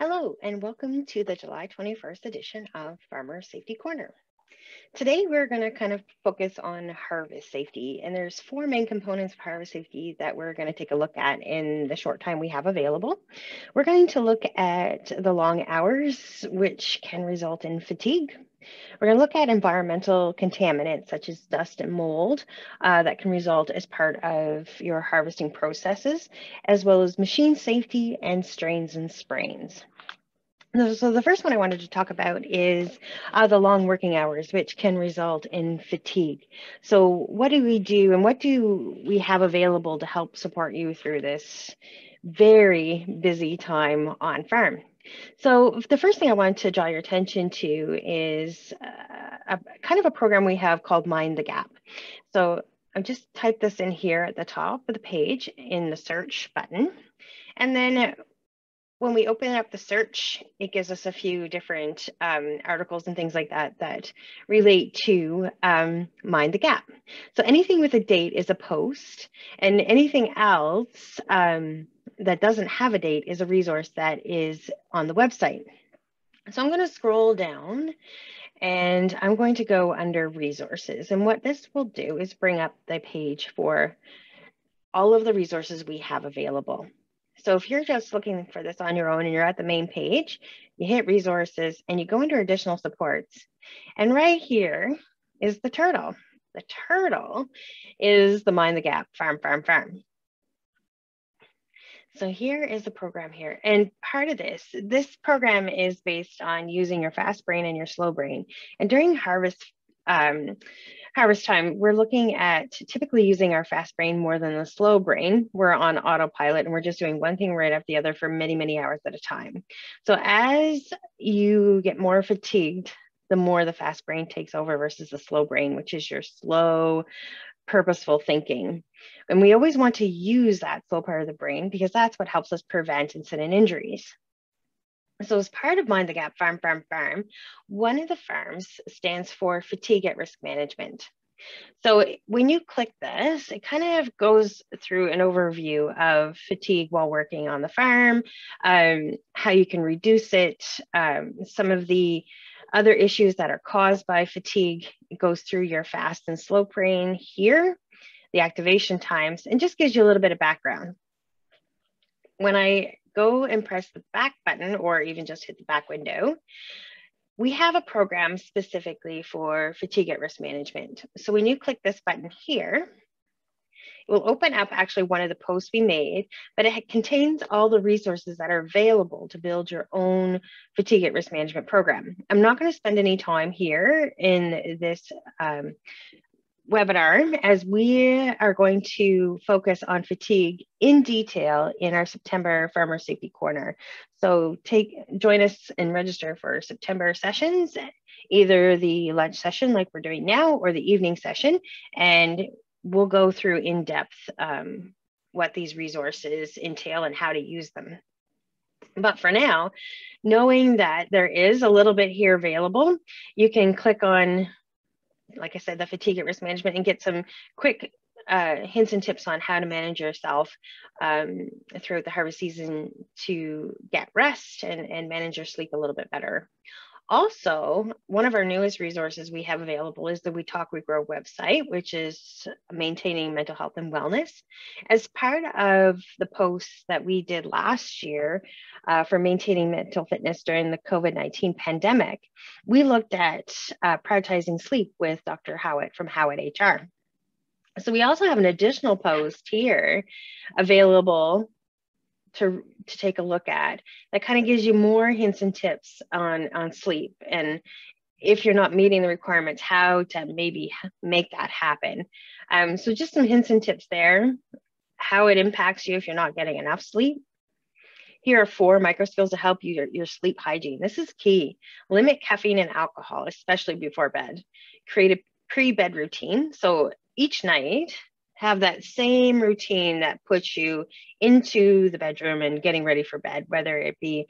Hello, and welcome to the July 21st edition of Farmer Safety Corner. Today, we're going to kind of focus on harvest safety, and there's four main components of harvest safety that we're going to take a look at in the short time we have available. We're going to look at the long hours, which can result in fatigue. We're going to look at environmental contaminants such as dust and mold that can result as part of your harvesting processes, as well as machine safety and strains and sprains. So the first one I wanted to talk about is the long working hours, which can result in fatigue. So what do we do and what do we have available to help support you through this very busy time on farm? So the first thing I want to draw your attention to is a kind of a program we have called Mind the Gap. So I've just typed this in here at the top of the page in the search button. And then when we open up the search, it gives us a few different articles and things like that that relate to Mind the Gap. So anything with a date is a post, and anything else that doesn't have a date is a resource that is on the website. So I'm going to scroll down and I'm going to go under resources. And what this will do is bring up the page for all of the resources we have available. So if you're just looking for this on your own and you're at the main page, you hit resources and you go under additional supports. And right here is the turtle. The turtle is the Mind the Gap Farm. So here is the program here. And part of this program is based on using your fast brain and your slow brain. And during harvest time, we're looking at typically using our fast brain more than the slow brain. We're on autopilot and we're just doing one thing right after the other for many, many hours at a time. So as you get more fatigued, the more the fast brain takes over versus the slow brain, which is your slow, purposeful thinking. And we always want to use that slow part of the brain because that's what helps us prevent incident injuries. So as part of Mind the Gap Farm, one of the farms stands for Fatigue at Risk Management. So when you click this, it kind of goes through an overview of fatigue while working on the farm, how you can reduce it, some of the other issues that are caused by fatigue. It goes through your fast and slow brain here, the activation times, and just gives you a little bit of background. When I go and press the back button or even just hit the back window, we have a program specifically for fatigue at risk management. So when you click this button here, it will open up actually one of the posts we made, but it contains all the resources that are available to build your own fatigue at risk management program. I'm not going to spend any time here in this webinar as we are going to focus on fatigue in detail in our September Farmer Safety Corner. So join us and register for September sessions, either the lunch session like we're doing now or the evening session, and we'll go through in depth what these resources entail and how to use them. But for now, knowing that there is a little bit here available, you can click on, like I said, the fatigue at risk management and get some quick hints and tips on how to manage yourself throughout the harvest season to get rest and manage your sleep a little bit better. Also, one of our newest resources we have available is the We Talk, We Grow website, which is maintaining mental health and wellness. As part of the posts that we did last year for maintaining mental fitness during the COVID-19 pandemic, we looked at prioritizing sleep with Dr. Howitt from Howitt HR. So we also have an additional post here available to take a look at that kind of gives you more hints and tips on sleep, and if you're not meeting the requirements, how to maybe make that happen. So just some hints and tips there, how it impacts you if you're not getting enough sleep. Here are 4 micro skills to help you your sleep hygiene. This is key. Limit caffeine and alcohol, especially before bed. Create a pre-bed routine. So each night, have that same routine that puts you into the bedroom and getting ready for bed, whether it be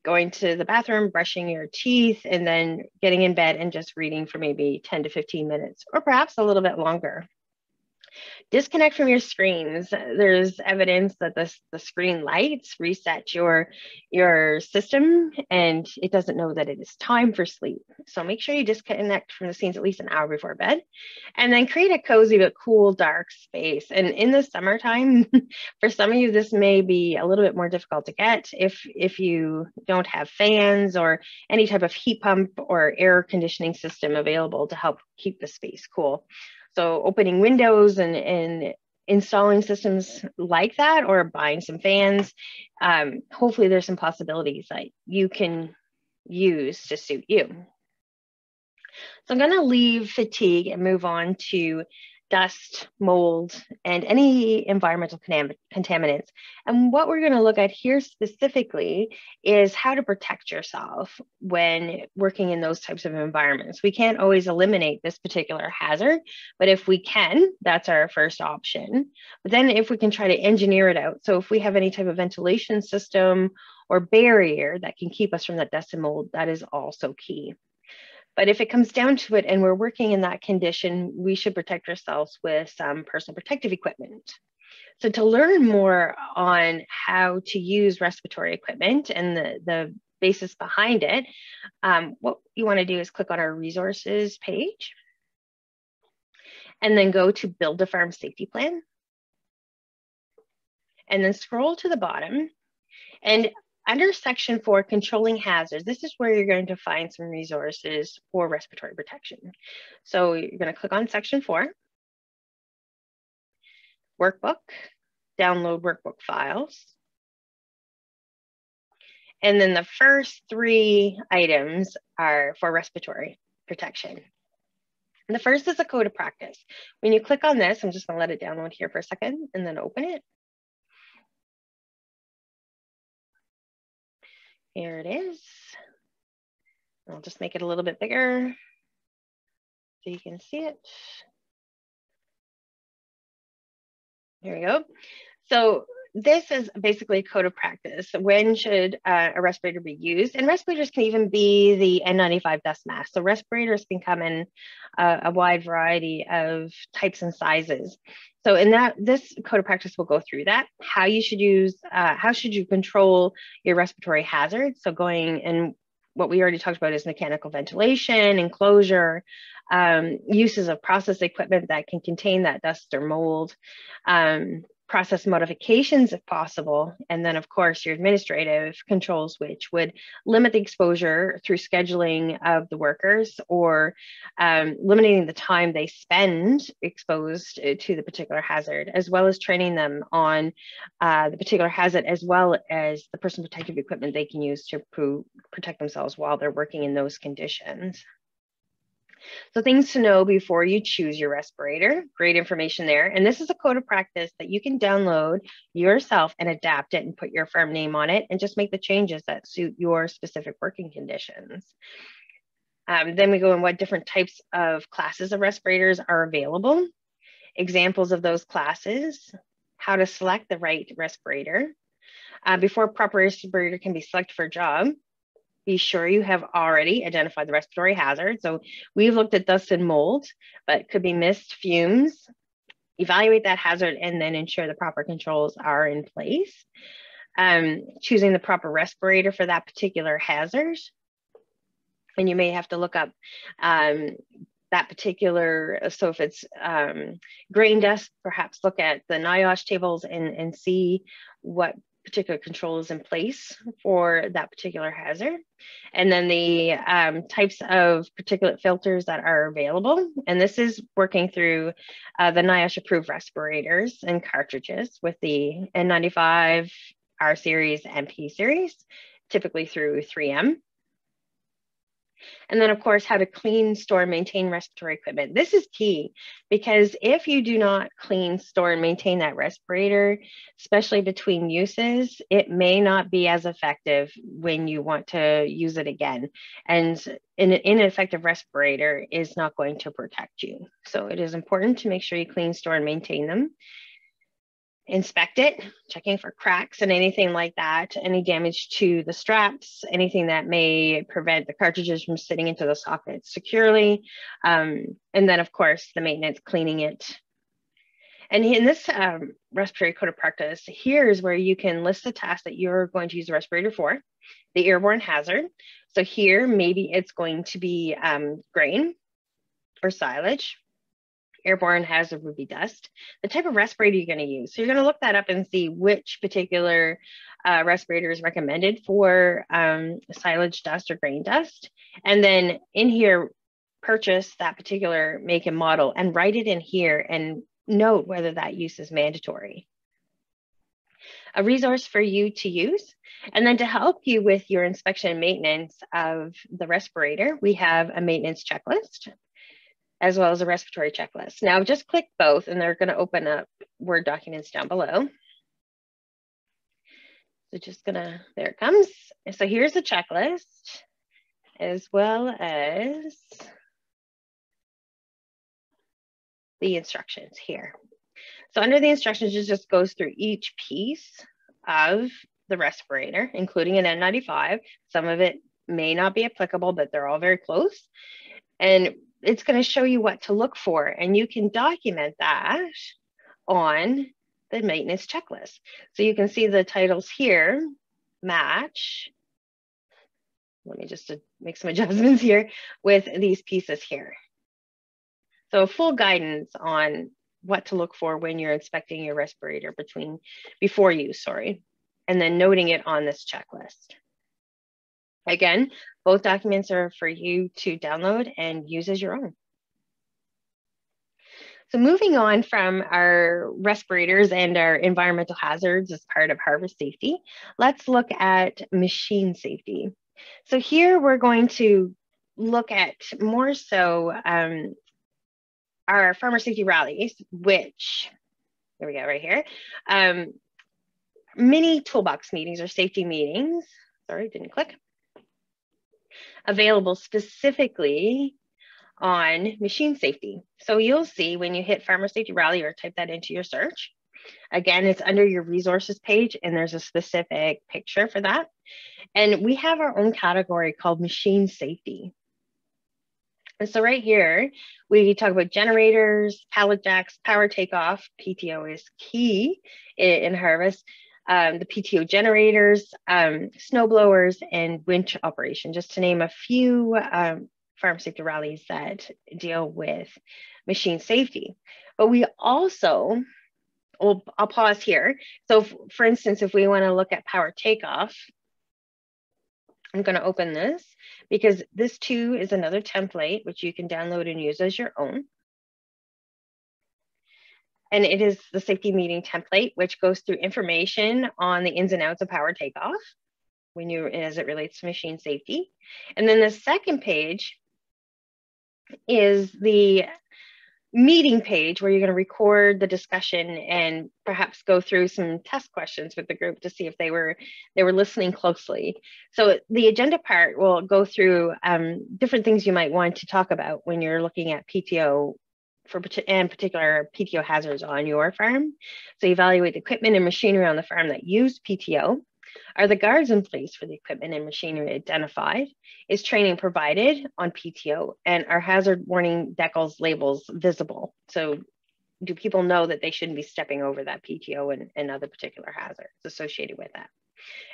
going to the bathroom, brushing your teeth, and then getting in bed and just reading for maybe 10 to 15 minutes, or perhaps a little bit longer. Disconnect from your screens. There's evidence that the screen lights reset your system and it doesn't know that it is time for sleep. So make sure you disconnect from the scenes at least an hour before bed, and then create a cozy but cool dark space. And in the summertime, for some of you, this may be a little bit more difficult to get if you don't have fans or any type of heat pump or air conditioning system available to help keep the space cool. So opening windows and installing systems like that, or buying some fans, hopefully there's some possibilities that you can use to suit you. So I'm going to leave fatigue and move on to dust, mold, and any environmental contaminants. And what we're going to look at here specifically is how to protect yourself when working in those types of environments. We can't always eliminate this particular hazard, but if we can, that's our first option. But then if we can try to engineer it out, so if we have any type of ventilation system or barrier that can keep us from that dust and mold, that is also key. But if it comes down to it and we're working in that condition, we should protect ourselves with some personal protective equipment. So to learn more on how to use respiratory equipment and the basis behind it, what you want to do is click on our resources page and then go to Build a Farm Safety Plan. And then scroll to the bottom. And under section 4, controlling hazards, this is where you're going to find some resources for respiratory protection. So you're going to click on section 4, workbook, download workbook files. And then the first 3 items are for respiratory protection. And the first is a code of practice. When you click on this, I'm just going to let it download here for a second and then open it. Here it is. I'll just make it a little bit bigger so you can see it. Here we go. So this is basically a code of practice. When should a respirator be used? And respirators can even be the N95 dust mask. So respirators can come in a wide variety of types and sizes. So in this code of practice will go through that, how you should use, how should you control your respiratory hazards. So going, and what we already talked about is mechanical ventilation, enclosure, uses of process equipment that can contain that dust or mold, process modifications if possible, and then of course your administrative controls, which would limit the exposure through scheduling of the workers or limiting the time they spend exposed to the particular hazard, as well as training them on the particular hazard, as well as the personal protective equipment they can use to protect themselves while they're working in those conditions. So things to know before you choose your respirator, great information there. And this is a code of practice that you can download yourself and adapt it and put your firm name on it and just make the changes that suit your specific working conditions. Then we go in what different types of classes of respirators are available, examples of those classes, how to select the right respirator. Before a proper respirator can be selected for a job, be sure you have already identified the respiratory hazard. So we've looked at dust and mold, but it could be mist, fumes. Evaluate that hazard and then ensure the proper controls are in place. Choosing the proper respirator for that particular hazard. And you may have to look up that particular, so if it's grain dust, perhaps look at the NIOSH tables and see what particular controls in place for that particular hazard. And then the types of particulate filters that are available. And this is working through the NIOSH approved respirators and cartridges with the N95, R series, and P series, typically through 3M. And then, of course, how to clean, store, and maintain respiratory equipment. This is key because if you do not clean, store, and maintain that respirator, especially between uses, it may not be as effective when you want to use it again. And an ineffective respirator is not going to protect you. So it is important to make sure you clean, store, and maintain them. Inspect it, checking for cracks and anything like that, any damage to the straps, anything that may prevent the cartridges from sitting into the socket securely. And then of course, the maintenance, cleaning it. And in this respiratory code of practice, here's where you can list the tasks that you're going to use the respirator for, the airborne hazard. So here, maybe it's going to be grain or silage. Airborne hazard would be dust. The type of respirator you're going to use. So you're going to look that up and see which particular respirator is recommended for silage dust or grain dust. And then in here, purchase that particular make and model and write it in here and note whether that use is mandatory. A resource for you to use. And then to help you with your inspection and maintenance of the respirator, we have a maintenance checklist as well as a respiratory checklist. Now just click both and they're going to open up Word documents down below. So just gonna, there it comes. So here's the checklist as well as the instructions here. So under the instructions, it just goes through each piece of the respirator, including an N95. Some of it may not be applicable, but they're all very close. And it's going to show you what to look for, and you can document that on the maintenance checklist. So you can see the titles here match. Let me just make some adjustments here with these pieces here. So full guidance on what to look for when you're inspecting your respirator before use, sorry, and then noting it on this checklist. Again, both documents are for you to download and use as your own. So moving on from our respirators and our environmental hazards as part of harvest safety, let's look at machine safety. So here we're going to look at more so our farmer safety rallies, which, there we go, right here, mini toolbox meetings or safety meetings, sorry, didn't click, available specifically on machine safety. So you'll see when you hit Farmer Safety Rally or type that into your search, again, it's under your resources page and there's a specific picture for that. And we have our own category called machine safety. And so right here, we talk about generators, pallet jacks, power takeoff. PTO is key in harvest. The PTO generators, snow blowers, and winch operation, just to name a few farm safety rallies that deal with machine safety. But we also, well, I'll pause here. So for instance, if we want to look at power takeoff, I'm going to open this because this too is another template which you can download and use as your own. And it is the safety meeting template, which goes through information on the ins and outs of power takeoff as it relates to machine safety. And then the second page is the meeting page where you're going to record the discussion and perhaps go through some test questions with the group to see if they were listening closely. So the agenda part will go through different things you might want to talk about when you're looking at PTO and particular PTO hazards on your farm. So evaluate the equipment and machinery on the farm that use PTO. Are the guards in place for the equipment and machinery identified? Is training provided on PTO? And are hazard warning decals labels visible? So do people know that they shouldn't be stepping over that PTO and other particular hazards associated with that?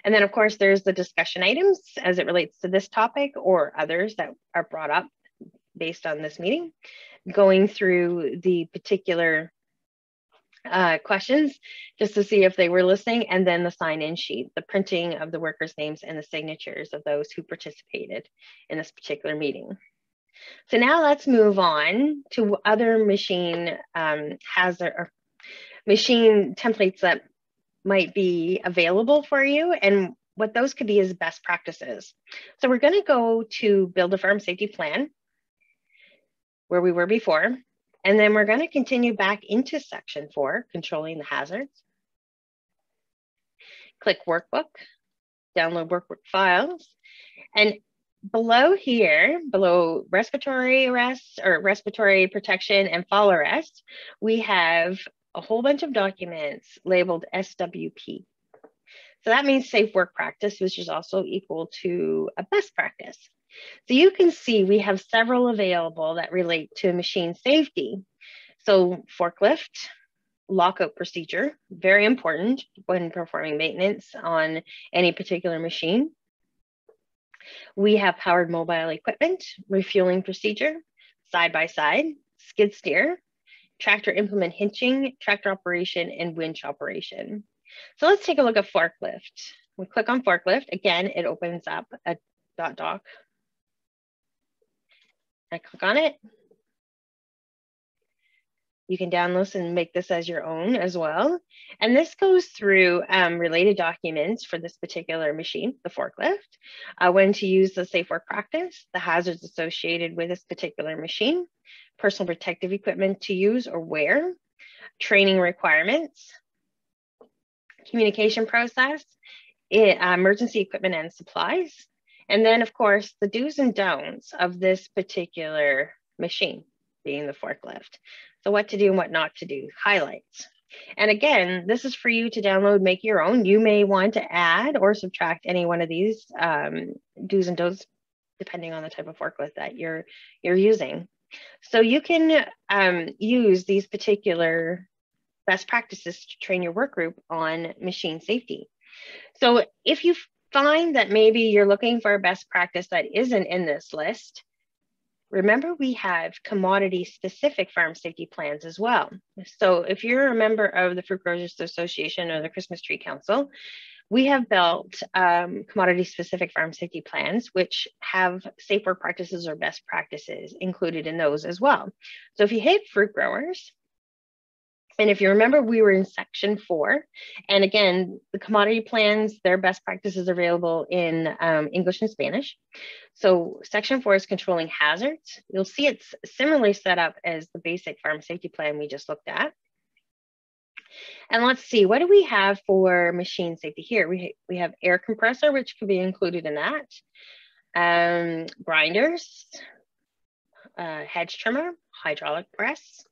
And then of course, there's the discussion items as it relates to this topic or others that are brought up based on this meeting, going through the particular questions just to see if they were listening, and then the sign-in sheet, the printing of the workers' names and the signatures of those who participated in this particular meeting. So now let's move on to other machine hazard or machine templates that might be available for you and what those could be as best practices. So we're going to go to build a farm safety plan where we were before. And then we're going to continue back into section 4, controlling the hazards. Click workbook, download workbook files. And below here, below respiratory arrest or respiratory protection and fall arrest, we have a whole bunch of documents labeled SWP. So that means safe work practice, which is also equal to a best practice. So you can see we have several available that relate to machine safety. So forklift, lockout procedure, very important when performing maintenance on any particular machine. We have powered mobile equipment, refueling procedure, side-by-side, skid steer, tractor implement hitching, tractor operation, and winch operation. So let's take a look at forklift. We click on forklift. Again, it opens up a .doc. I click on it. You can download this and make this as your own as well. And this goes through related documents for this particular machine, the forklift, when to use the safe work practice, the hazards associated with this particular machine, personal protective equipment to use or wear, training requirements, communication process, emergency equipment and supplies, and then of course the do's and don'ts of this particular machine, being the forklift. So what to do and what not to do, highlights. And again, this is for you to download, make your own. You may want to add or subtract any one of these do's and don'ts, depending on the type of forklift that you're using. So you can use these particular best practices to train your work group on machine safety. So if you find that maybe you're looking for a best practice that isn't in this list, remember we have commodity specific farm safety plans as well. So if you're a member of the Fruit Growers Association or the Christmas Tree Council, we have built commodity specific farm safety plans, which have safe work practices or best practices included in those as well. So if you hit fruit growers, and if you remember, we were in section 4. And again, the commodity plans, their best practices are available in English and Spanish. So section 4 is controlling hazards. You'll see it's similarly set up as the basic farm safety plan we just looked at. And let's see, what do we have for machine safety here? We have air compressor, which can be included in that. Grinders, hedge trimmer, hydraulic press,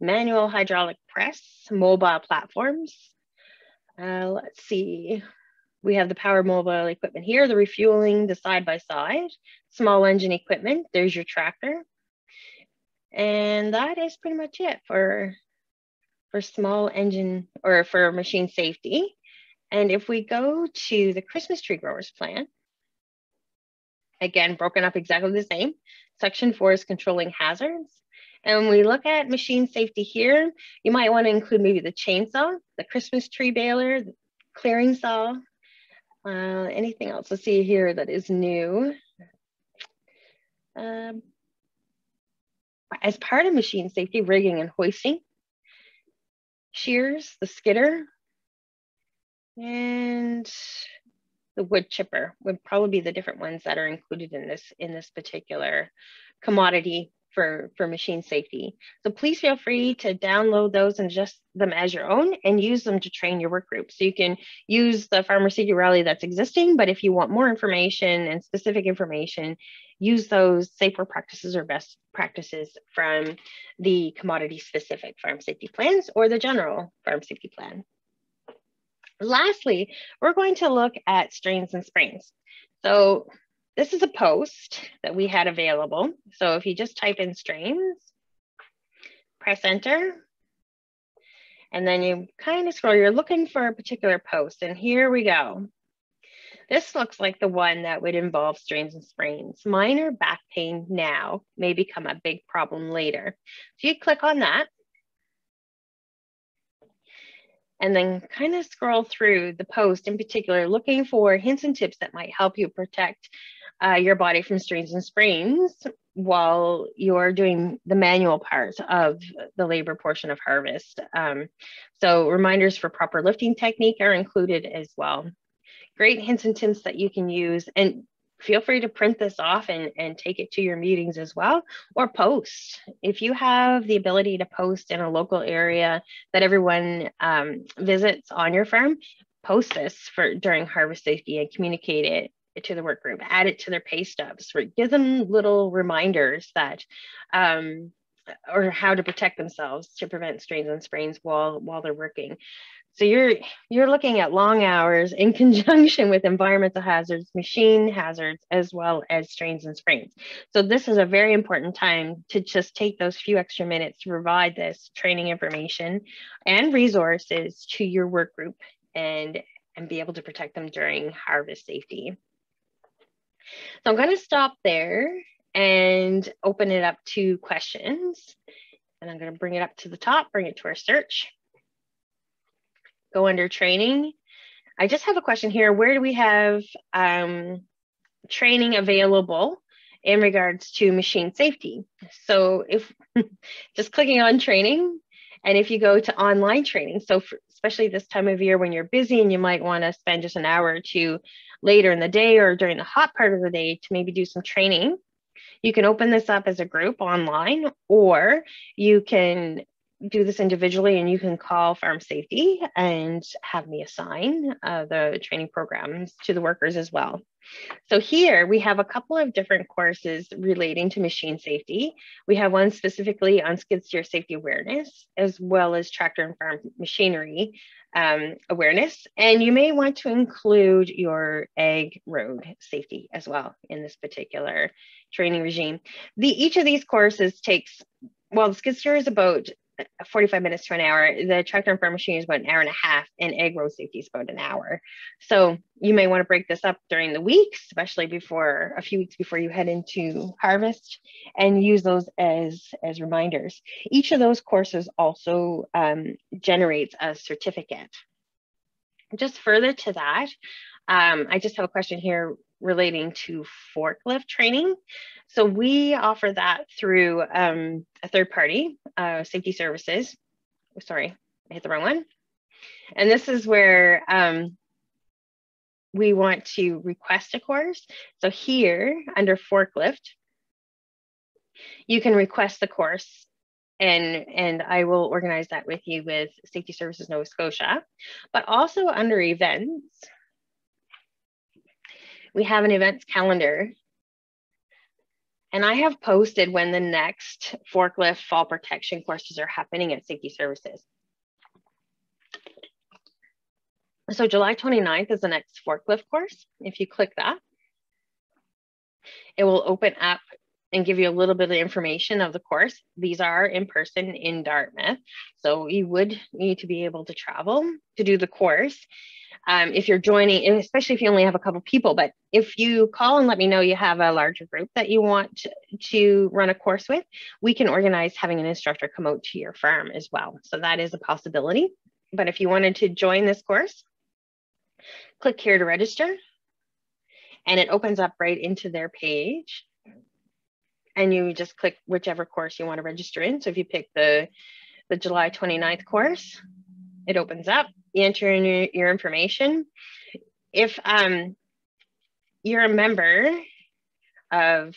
manual hydraulic press, mobile platforms. Let's see, we have the power mobile equipment here, the refueling, the side-by-side, small engine equipment, there's your tractor. And that is pretty much it for small engine or for machine safety. And if we go to the Christmas Tree Growers Plan, again, broken up exactly the same. Section 4 is controlling hazards. And when we look at machine safety here, you might want to include maybe the chainsaw, the Christmas tree baler, the clearing saw, anything else. Let's see here that is new. As part of machine safety, rigging and hoisting, shears, the skidder, and the wood chipper would probably be the different ones that are included in this particular commodity for machine safety. So please feel free to download those and adjust them as your own and use them to train your work group. So you can use the Farmer Safety Rally that's existing, but if you want more information and specific information, use those safe work practices or best practices from the commodity specific farm safety plans or the general farm safety plan. Lastly, we're going to look at strains and sprains. So this is a post that we had available. So if you just type in strains, press enter, and then you kind of scroll, you're looking for a particular post, and here we go. This looks like the one that would involve strains and sprains. Minor back pain now may become a big problem later. So you click on that, and then kind of scroll through the post in particular, looking for hints and tips that might help you protect your body from strains and sprains while you're doing the manual part of the labor portion of harvest. So reminders for proper lifting technique are included as well. Great hints and tips that you can use, and feel free to print this off and take it to your meetings as well, or post. If you have the ability to post in a local area that everyone visits on your farm, post this during harvest safety and communicate it to the work group, add it to their pay stubs, give them little reminders that or how to protect themselves to prevent strains and sprains while they're working. So you're looking at long hours in conjunction with environmental hazards, machine hazards, as well as strains and sprains. So this is a very important time to just take those few extra minutes to provide this training information and resources to your work group and be able to protect them during harvest safety. So I'm going to stop there and open it up to questions. And I'm going to bring it up to the top, bring it to our search. Go under training. I just have a question here. Where do we have training available in regards to machine safety? So if just clicking on training, and if you go to online training, so especially this time of year when you're busy and you might want to spend just an hour or two later in the day or during the hot part of the day to maybe do some training, you can open this up as a group online, or you can do this individually and you can call Farm Safety and have me assign the training programs to the workers as well. So here we have a couple of different courses relating to machine safety. We have one specifically on skid steer safety awareness, as well as tractor and farm machinery awareness. And you may want to include your ag road safety as well in this particular training regime. Each of these courses takes, well, the skid steer is about 45 minutes to an hour. The tractor and farm machine is about an hour and a half, and ag road safety is about an hour. So you may want to break this up during the week, especially before a few weeks before you head into harvest, and use those as reminders. Each of those courses also generates a certificate. Just further to that, I just have a question here relating to forklift training. So we offer that through a third party, Safety Services. Sorry, I hit the wrong one. And this is where we want to request a course. So here under forklift, you can request the course, and I will organize that with you with Safety Services Nova Scotia. But also under events, we have an events calendar. And I have posted when the next forklift fall protection courses are happening at Safety Services. So July 29th is the next forklift course. If you click that, it will open up and give you a little bit of information of the course. These are in person in Dartmouth. So you would need to be able to travel to do the course. If you're joining, and especially if you only have a couple people, but if you call and let me know you have a larger group that you want to run a course with, we can organize having an instructor come out to your farm as well. So that is a possibility. But if you wanted to join this course, click here to register, and it opens up right into their page. And you just click whichever course you want to register in. So if you pick the July 29th course, it opens up, you enter in your information. If you're a member of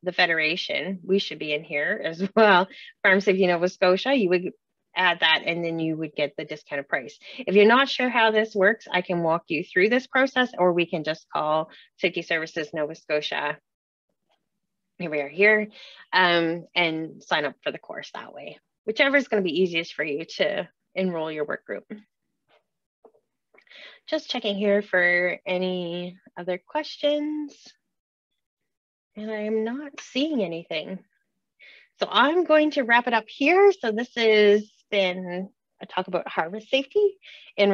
the Federation, we should be in here as well, Farm Safety Nova Scotia, you would add that and then you would get the discounted price. If you're not sure how this works, I can walk you through this process, or we can just call Safety Services Nova Scotia. Here we are here, and sign up for the course that way. Whichever is going to be easiest for you to enroll your work group. Just checking here for any other questions. And I'm not seeing anything. So I'm going to wrap it up here. So this has been a talk about harvest safety in